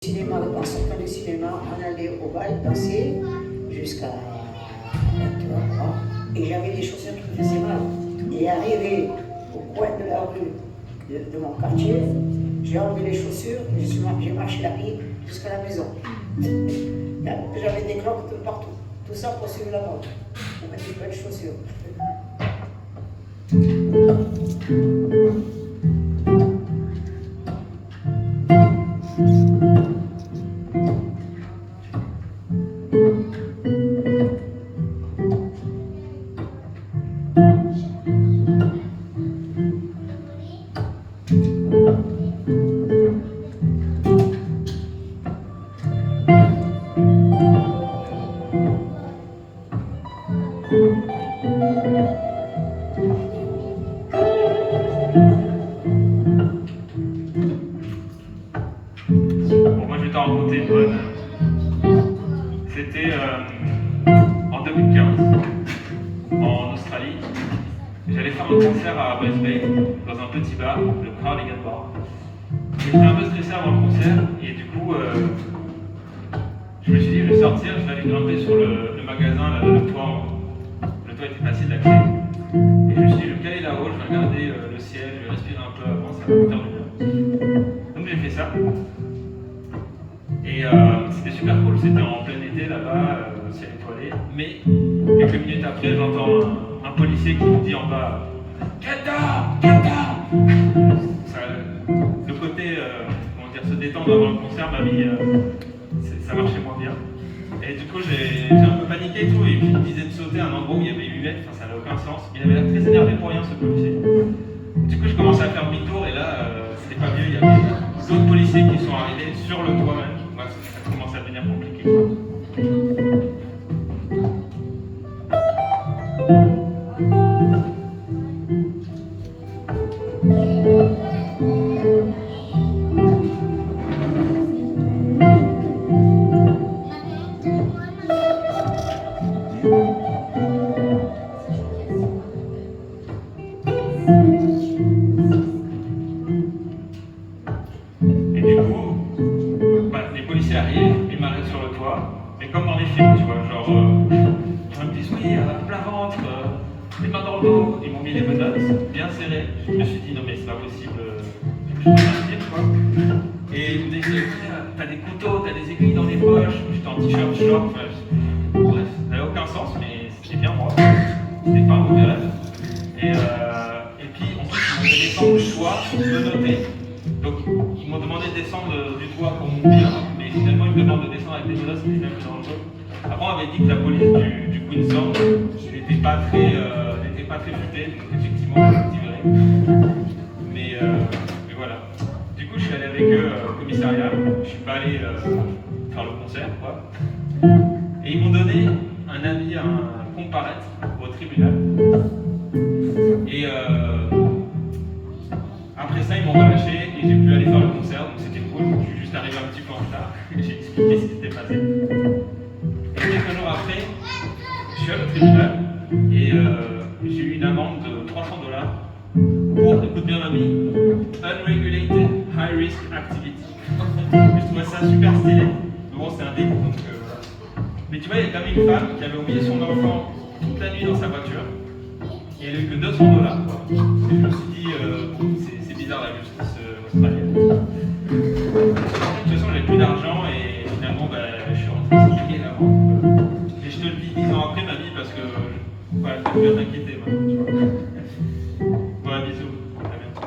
Cinéma, en sortant du cinéma, on allait au bal danser jusqu'à 20h. Et j'avais des chaussures qui me faisaient mal. Et arrivé au coin de la rue de mon quartier, j'ai enlevé les chaussures et j'ai marché la pied jusqu'à la maison. J'avais des cloques de partout. Tout ça pour suivre la mode. On mettait pas de chaussures. Bon, moi je vais t'en raconter une bonne. C'était en 2015, en Australie. J'allais faire un concert à West Bay, dans un petit bar, le Cardigan Bar. J'étais un peu stressé avant le concert, et du coup, je me suis dit, je vais sortir, je vais aller grimper sur le magasin, là, le toit était facile d'accès. Et je me suis dit, je vais me caler là-haut, je vais regarder le ciel, je vais respirer un peu avant, ça va me faire du bien. Donc j'ai fait ça. Et c'était super cool, c'était en plein été là-bas, ciel étoilé. Mais quelques minutes après, j'entends un policier qui me dit en bas Get down! Get down! Le côté, comment dire, se détendre avant le concert m'a mis. Ça marchait moins bien. Et du coup, j'ai un peu paniqué et tout. Et puis il me disait de sauter à un endroit où il y avait 8 mètres, enfin ça n'avait aucun sens. Il avait l'air très énervé pour rien, ce policier. Du coup, je commençais à faire demi-tour et là, c'était pas mieux. Il y avait d'autres policiers qui sont arrivés sur le toit même. Ouais, ça commençait à devenir compliqué. Et du coup, les policiers arrivent, ils m'arrêtent sur le toit, mais comme dans les films, tu vois, genre, ils me disent oui, plat ventre, les mains dans le dos, ils m'ont mis les menottes bien serrées. Je me suis dit non mais c'est pas possible, je suis un quoi. Et ils me disaient, t'as des couteaux, t'as des aiguilles dans les poches, j'étais en t-shirt short, bref, ça n'avait aucun sens, mais c'était bien moi, c'était pas un mauvais rêve. Et puis ensuite ils m'ont fait descendre du toit, menotté. Donc ils m'ont demandé de descendre du toit pour mon bien, mais finalement ils me demandent de descendre avec des menottes, c'était même plus dangereux. Après on m'avait dit que la police du Queensland n'était pas très futée, donc effectivement on m'a libéré. Mais voilà. Du coup je suis allé avec eux au commissariat, je suis pas allé faire le concert quoi. Et ils m'ont donné un avis à comparaître au tribunal. Et après ça, ils m'ont relâché et j'ai pu aller faire le concert, donc c'était cool. Je suis juste arrivé un petit peu en retard et j'ai expliqué ce qui s'était passé. Et quelques jours après, je suis allé au tribunal et j'ai eu une amende de $300 pour, écoute bien mamie, Unregulated High Risk Activity. Je trouvais ça super stylé. Mais bon, c'est un délit, donc voilà. Mais tu vois, il y a quand même une femme qui avait oublié son enfant toute la nuit dans sa voiture et elle a eu que $200 quoi. Et je me suis dit, c'est bizarre la justice australienne. De toute façon, j'avais plus d'argent et finalement, je suis rentré expliquer là-bas. Et je te le dis 10 ans après ma vie parce que voilà, je peux bien t'inquiéter maintenant, tu vois. Voilà, bisous, à bientôt.